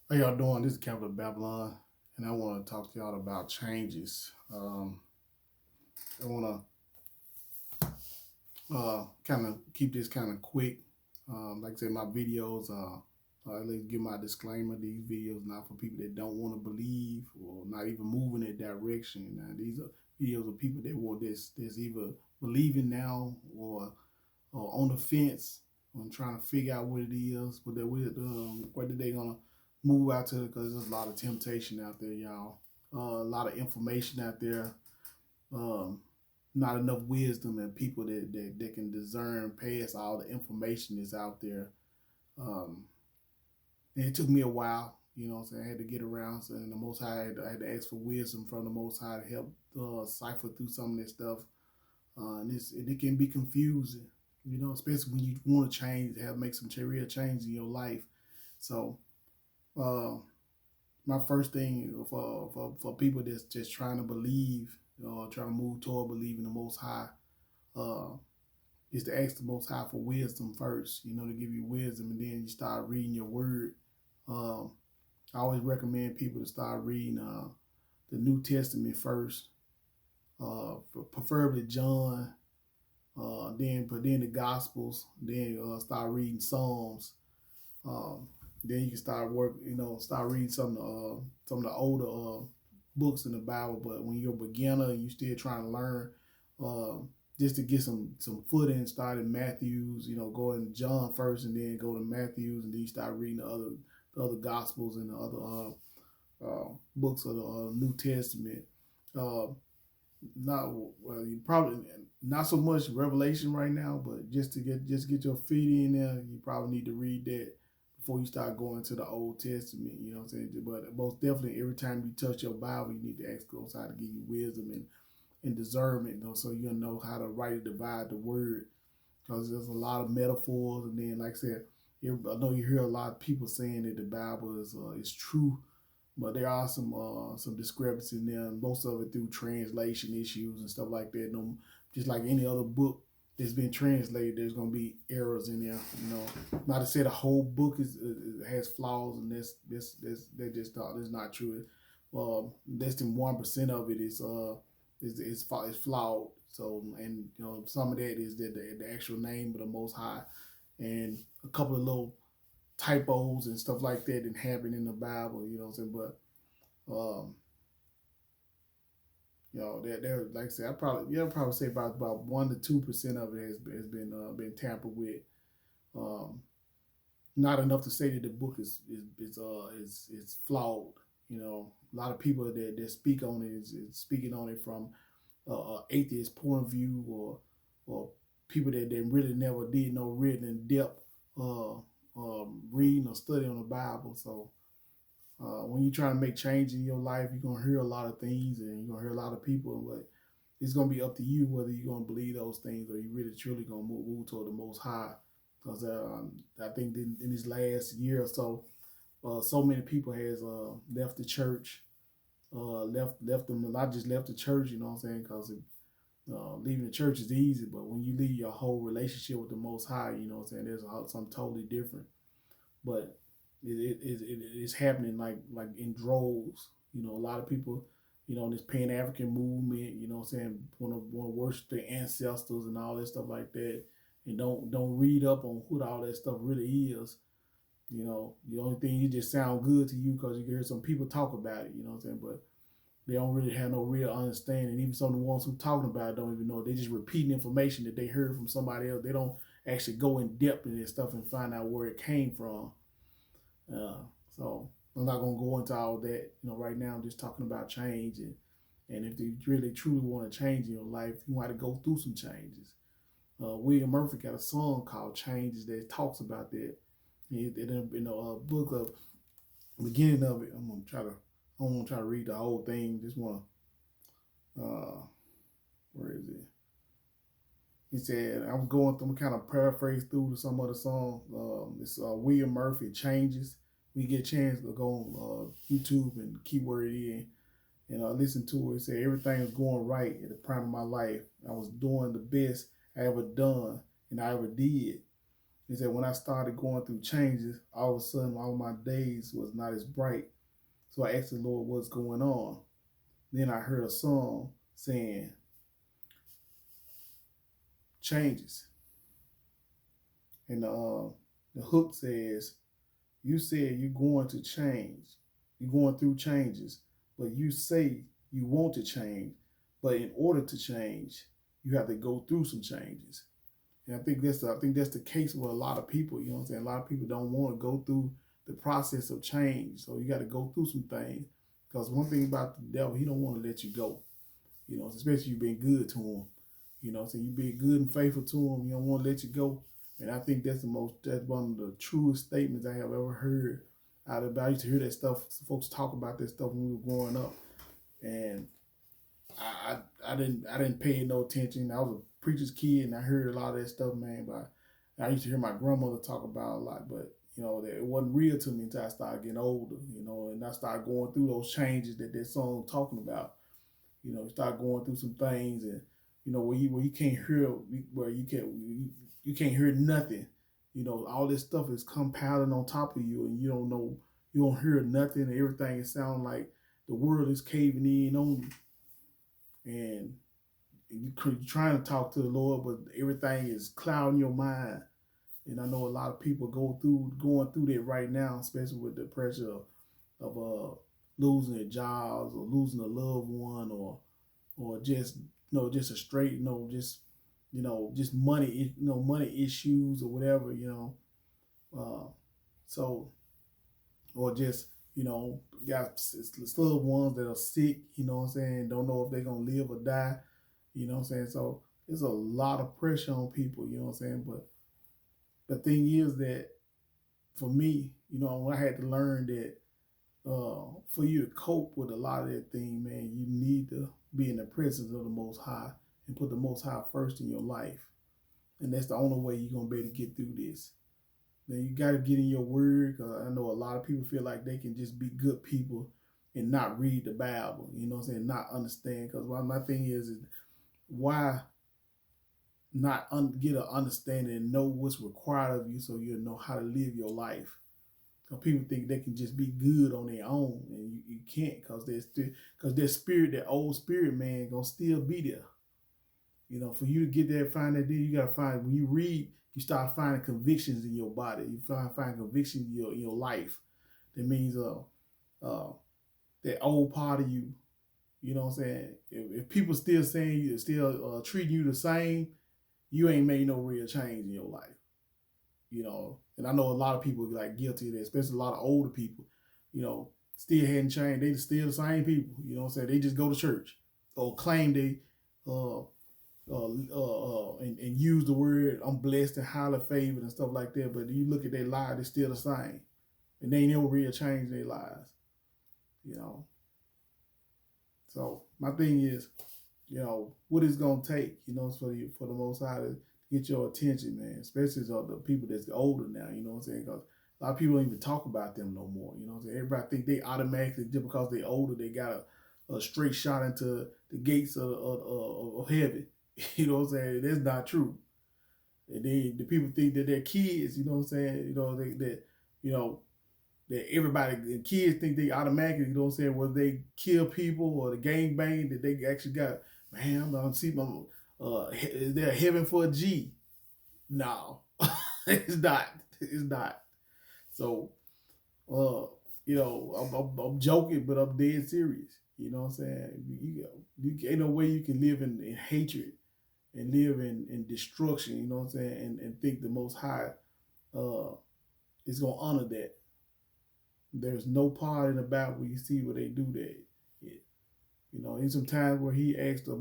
How y'all doing? This is Capital Babylon, and I want to talk to y'all about changes. I want to kind of keep this kind of quick. Like I said, my videos, at least give my disclaimer. These videos not for people that don't want to believe or not even move in that direction. Now, these are videos of people that want this either believing now or on the fence on trying to figure out what it is, whether they gonna move out to, because there's a lot of temptation out there, y'all. A lot of information out there. Um, Not enough wisdom and people that can discern past all the information that's out there. Um, and it took me a while, so I had to get around. So, and the Most High, I had to ask for wisdom from the Most High to help cipher through some of this stuff. And it can be confusing, especially when you want to change, make some real change in your life. So, uh, my first thing for people that's just trying to believe, trying to move toward believing the Most High, uh, is to ask the Most High for wisdom first. To give you wisdom, and then you start reading your Word. Um, I always recommend people to start reading the New Testament first, preferably John, then the Gospels, then start reading Psalms. Um, then you can start reading some of the older books in the Bible. But when you're a beginner and you still trying to learn, uh, just to get some footing, start in Matthew's. Go in John first, and then go to Matthew's, and then you start reading the other Gospels and the other books of the New Testament. Uh, not well, you probably not so much Revelation right now, but just get your feet in there. You probably need to read that before you start going to the Old Testament. You know what I'm saying? But most definitely, every time you touch your Bible, you need to ask God how to give you wisdom and discernment, so you'll know how to rightly divide the word. Because there's a lot of metaphors, and then, like I said, I know you hear a lot of people saying that the Bible is true, but there are some discrepancies in there, and most of it through translation issues and stuff like that. No, just like any other book that's been translated, there's gonna be errors in there. Not to say the whole book has flaws, and that's not true. Less than 1% of it is flawed. So, and some of that is the actual name of the Most High, and a couple of little typos and stuff like that that happen in the Bible. You know what I'm saying? But um, there, like I said, I'd probably say about 1 to 2% of it has been tampered with. Um, Not enough to say that the book is flawed. A lot of people that speak on it is speaking on it from atheist point of view, or people that really never did no written in depth reading or study on the Bible. So when you try to make change in your life, you're gonna hear a lot of things, and you're gonna hear a lot of people, but it's gonna be up to you whether you're gonna believe those things, or you really truly gonna move toward the Most High. Because I think in this last year or so, so many people has left the church, left them, not just left the church. You know what I'm saying? Because leaving the church is easy, but when you leave your whole relationship with the Most High, you know what I'm saying, there's something totally different. But it's happening like in droves. A lot of people, in this Pan African movement, what I'm saying, want to worship their ancestors and all that stuff like that, and don't read up on what all that stuff really is. The only thing, it just sound good to you because you hear some people talk about it. You know what I'm saying, but they don't really have no real understanding. Even some of the ones who talking about it don't even know. They just repeating information that they heard from somebody else. They don't actually go in depth in this stuff and find out where it came from. So I'm not gonna go into all that. Right now I'm just talking about change, and if you really truly want to change in your life, you want to go through some changes. William Murphy got a song called "Changes" that talks about that. In the book of beginning of it, I don't want to try to read the whole thing. Just want to, where is it? He said, I was going through, kind of paraphrase through some of the song. It's William Murphy, Changes. We get a chance to go on YouTube and keyword it in and listen to it. It said, everything was going right at the prime of my life. I was doing the best I ever done and I ever did. He said, when I started going through changes, all of a sudden all my days was not as bright. So I asked the Lord what's going on. Then I heard a song saying, changes. And the hook says, you said you're going to change. You're going through changes, but you say you want to change. But in order to change, you have to go through some changes. And I think that's the case with a lot of people. You know what I'm saying? A lot of people don't want to go through the process of change. So you got to go through some things. Because one thing about the devil, he don't want to let you go. You know, especially you being good to him. You know, so you being good and faithful to him. You don't want to let you go. And I think that's one of the truest statements I have ever heard out of. I used to hear that stuff. Folks talk about that stuff when we were growing up, and I didn't pay no attention. I was a preacher's kid, and I heard a lot of that stuff, man. But I used to hear my grandmother talk about it a lot, but you know, it wasn't real to me until I started getting older. You know, and I started going through those changes that song talking about. You know, you start going through some things, and you know where you can't hear, where you can't hear nothing. You know, all this stuff is compounding on top of you, and you don't know, you don't hear nothing, and everything is sounding like the world is caving in on you, and you're trying to talk to the Lord, but everything is clouding your mind. And I know a lot of people going through that right now, especially with the pressure of losing their jobs or losing a loved one, or just just a straight just money money issues or whatever, so, or just got loved ones that are sick, what I'm saying, don't know if they're gonna live or die, what I'm saying. So there's a lot of pressure on people, what I'm saying. But the thing is that for me, I had to learn that for you to cope with a lot of that thing, man, you need to be in the presence of the Most High and put the Most High first in your life. And that's the only way you're going to be able to get through this. Then you got to get in your word. I know a lot of people feel like they can just be good people and not read the Bible, what I'm saying, not understand. Because my thing is why not get an understanding and know what's required of you so you'll know how to live your life. People think they can just be good on their own, and you can't, because their spirit, that old spirit man, gonna still be there. For you to get there, find that, you gotta find, when you read, you start finding convictions in your body. You find convictions in your life. That means that old part of you. You know what I'm saying? If people still saying you, still treating you the same, you ain't made no real change in your life. And I know a lot of people like guilty of that, especially a lot of older people, still hadn't changed. They still the same people, what I'm saying? They just go to church or claim they and use the word I'm blessed and highly favored and stuff like that. But you look at their lives, they're still the same. And they ain't no real change in their lives. So my thing is, what it's gonna take, for the Most High to get your attention, man. Especially the people that's older now, you know what I'm saying? Because a lot of people don't even talk about them no more. You know what I'm saying? Everybody think they automatically, just because they're older, they got a straight shot into the gates of heaven. You know what I'm saying? That's not true. And then the people think that they're kids, you know what I'm saying? That everybody, the kids think they automatically, whether they kill people or the gang bang, that they actually got, man, I'm gonna see my, is there heaven for a G? No, it's not. It's not. So, I'm joking, but I'm dead serious. You know what I'm saying? You ain't no way you can live in hatred and live in destruction, you know what I'm saying, and think the Most High is going to honor that. There's no part in the Bible where you see where they do that. In some times where he asked the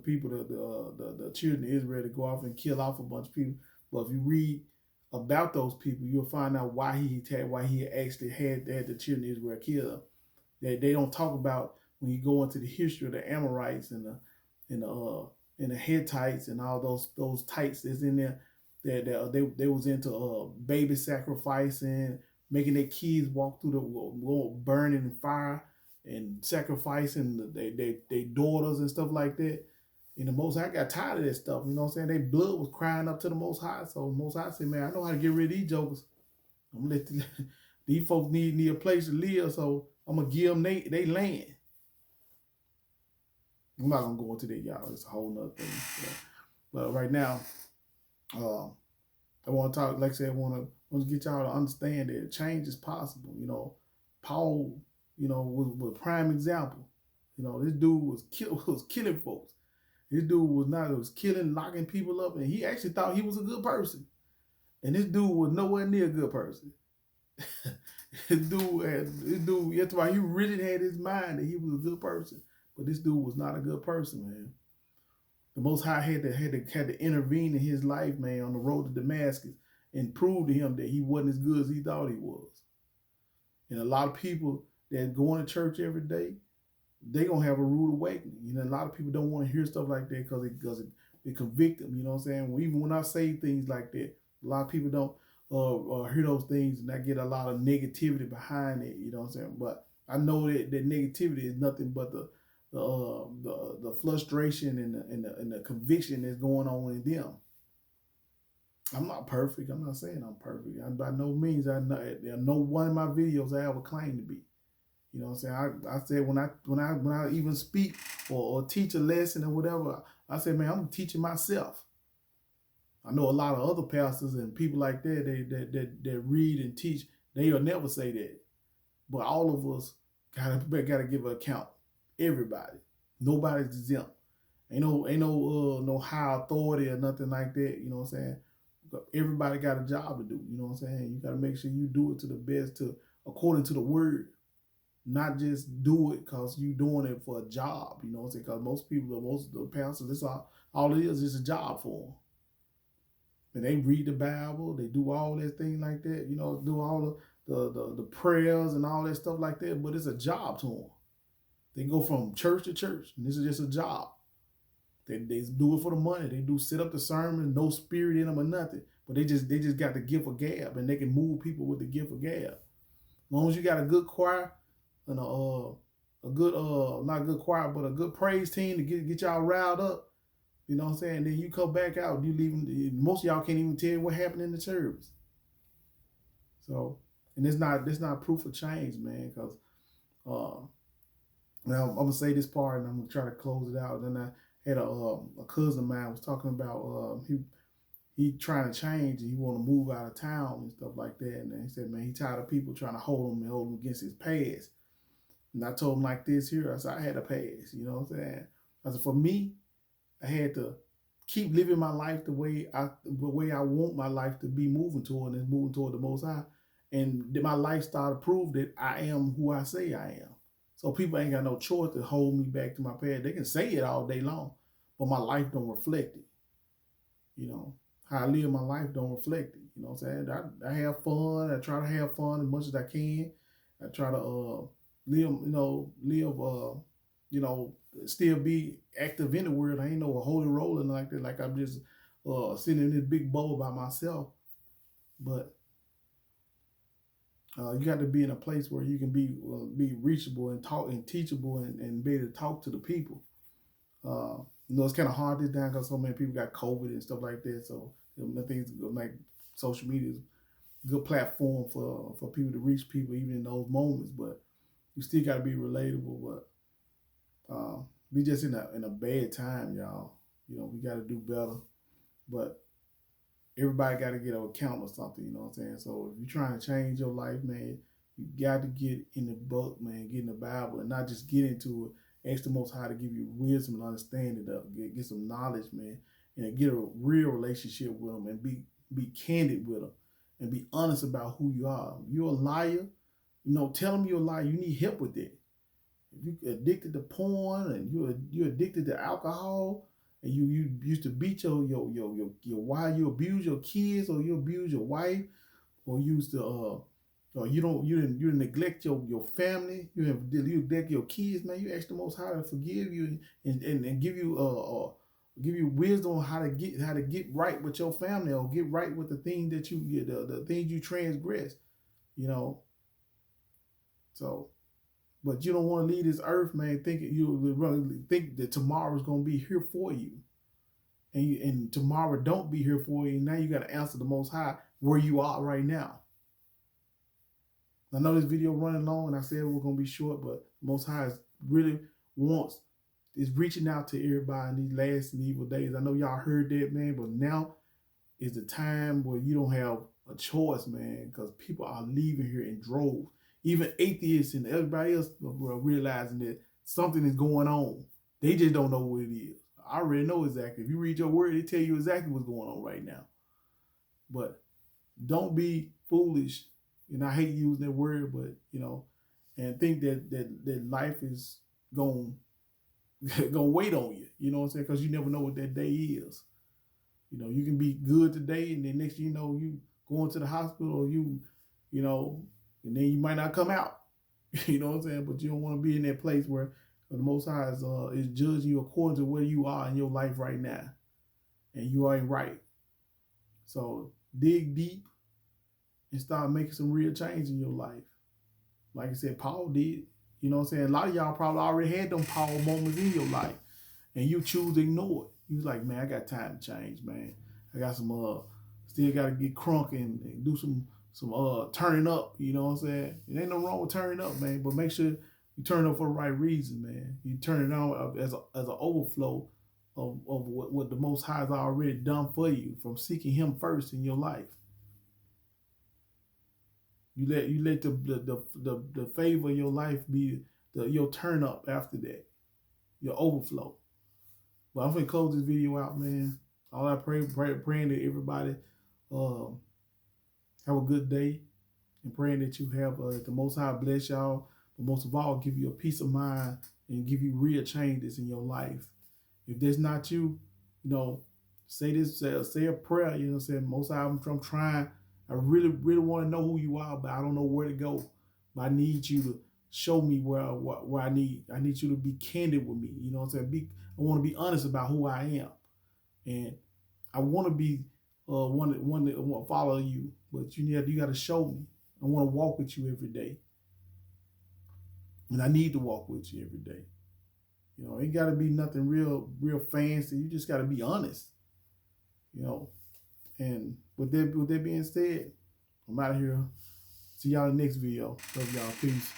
people, the children of Israel, to go off and kill off a bunch of people. But if you read about those people, you'll find out why he actually had the children of Israel killed. They don't talk about when you go into the history of the Amorites and the Hittites and all those types that's in there. That they was into baby sacrificing, making their kids walk through the burning fire and sacrificing their daughters and stuff like that. And the Most High got tired of that stuff. You know what I'm saying? Their blood was crying up to the Most High. So the Most High said, man, I know how to get rid of these jokers. I'm gonna let these folks need a place to live. So I'm gonna give them they land. I'm not gonna go into that, y'all. It's a whole nother thing. So, but right now, uh, I want to talk. Like I said, I want to get y'all to understand that change is possible. You know, Paul, you know, was a prime example. You know, this dude was killing folks. This dude was killing, locking people up, and he actually thought he was a good person. And this dude was nowhere near a good person. This dude, that's why he really had his mind that he was a good person. But this dude was not a good person, man. The Most High had to intervene in his life, man, on the road to Damascus and prove to him that he wasn't as good as he thought he was. And a lot of people that going to church every day, they gonna have a rude awakening. You know, a lot of people don't want to hear stuff like that because it convict them. You know what I'm saying? Even when I say things like that, a lot of people don't hear those things, and I get a lot of negativity behind it. You know what I'm saying? But I know that negativity is nothing but the frustration and the conviction that's going on in them. I'm not perfect. I'm not saying I'm perfect. By no means there are no one of my videos I ever claim to be. You know what I'm saying? I said when I even speak or teach a lesson or whatever, I said, man, I'm teaching myself. I know a lot of other pastors and people like that read and teach, they'll never say that. But all of us gotta give an account. Everybody. Nobody's exempt. Ain't no high authority or nothing like that. You know what I'm saying? Everybody got a job to do. You know what I'm saying? You gotta make sure you do it to the best, according to the word. Not just do it because you doing it for a job. You know what I'm saying? Because most of the pastors, this all it is a job for them. And they read the Bible, they do all that thing like that, you know, do all the prayers and all that stuff like that, but it's a job to them. They go from church to church, and this is just a job. They do it for the money. They do sit up the sermon, no spirit in them or nothing. But they just got the gift of gab, and they can move people with the gift of gab. As long as you got a good choir and a good not a good choir, but a good praise team to get y'all riled up, you know what I'm saying? Then you come back out, you leave. Most of y'all can't even tell you what happened in the service. So, and it's not proof of change, man. Because now I'm gonna say this part, and I'm gonna try to close it out. Then I had a cousin of mine was talking about he trying to change and he want to move out of town and stuff like that. And he said, man, he tired of people trying to hold him against his past. And I told him like this here. I said, I had a past. You know what I'm saying? I said, for me, I had to keep living my life the way I want my life to be moving toward, and moving toward the Most High. And my lifestyle to prove that I am who I say I am. So people ain't got no choice to hold me back to my past. They can say it all day long, but my life don't reflect it. You know, how I live my life don't reflect it. You know what I'm saying? I have fun. I try to have fun as much as I can. I try to still be active in the world. I ain't no holy rolling like that. Like I'm just sitting in this big bowl by myself. But you got to be in a place where you can be reachable and talk and teachable and be able to talk to the people. It's kind of hard this time because so many people got COVID and stuff like that. So things like social media is a good platform for people to reach people even in those moments. But you still got to be relatable. But we just in a bad time, y'all. You know, we got to do better. But everybody got to get an account or something, you know what I'm saying? So if you're trying to change your life, man, you got to get in the book, man, get in the Bible, and not just get into it. Ask the Most High to give you wisdom and understanding, get some knowledge, man, and get a real relationship with them and be candid with them and be honest about who you are. If you're a liar, you know, tell them you're a liar. You need help with that. If you're addicted to porn and you're addicted to alcohol, and you used to beat your wife, you abuse your kids, or you abuse your wife, or you used to or you neglect your family, you neglect your kids, man. You ask the Most High to forgive you and give you wisdom on how to get right with your family, or get right with the things that the things you transgress, you know. So But you don't want to leave this earth, man, thinking you think that tomorrow's gonna be here for you, and tomorrow don't be here for you. Now you got to answer the Most High where you are right now. I know this video running long, and I said we're gonna be short, but Most High really wants is reaching out to everybody in these last and evil days. I know y'all heard that, man, but now is the time where you don't have a choice, man, because people are leaving here in droves. Even atheists and everybody else are realizing that something is going on. They just don't know what it is. I already know exactly. If you read your word, they tell you exactly what's going on right now. But don't be foolish. And I hate using that word, but and think that life is going to wait on you. You know what I'm saying? Because you never know what that day is. You can be good today, and then next thing you know, you go into the hospital, or and then you might not come out. You know what I'm saying? But you don't want to be in that place where the Most High is judging you according to where you are in your life right now, and you ain't right. So dig deep and start making some real change in your life. Like I said, Paul did. You know what I'm saying? A lot of y'all probably already had them Paul moments in your life, and you choose to ignore it. You was like, man, I got time to change, man. I got some still got to get crunk and do some turning up. You know what I'm saying? It ain't no wrong with turning up, man, but make sure you turn up for the right reason, man. You turn it on as an overflow of what the Most High has already done for you from seeking Him first in your life. You let the favor of your life be your turn up after that, your overflow. But I'm gonna close this video out, man. All I praying that everybody have a good day, and praying that you have the Most High bless y'all, but most of all, give you a peace of mind and give you real changes in your life. If that's not you, say a prayer. You know what I'm saying? Most High, I'm trying. I really, really want to know who you are, but I don't know where to go. But I need you to show me where I need you to be candid with me. You know what I'm saying? I want to be honest about who I am, and I want to be one that want to follow you. But you got to show me. I want to walk with you every day, and I need to walk with you every day. It got to be nothing real fancy. You just got to be honest. And with that being said, I'm out of here. See y'all in the next video. Love y'all. Peace.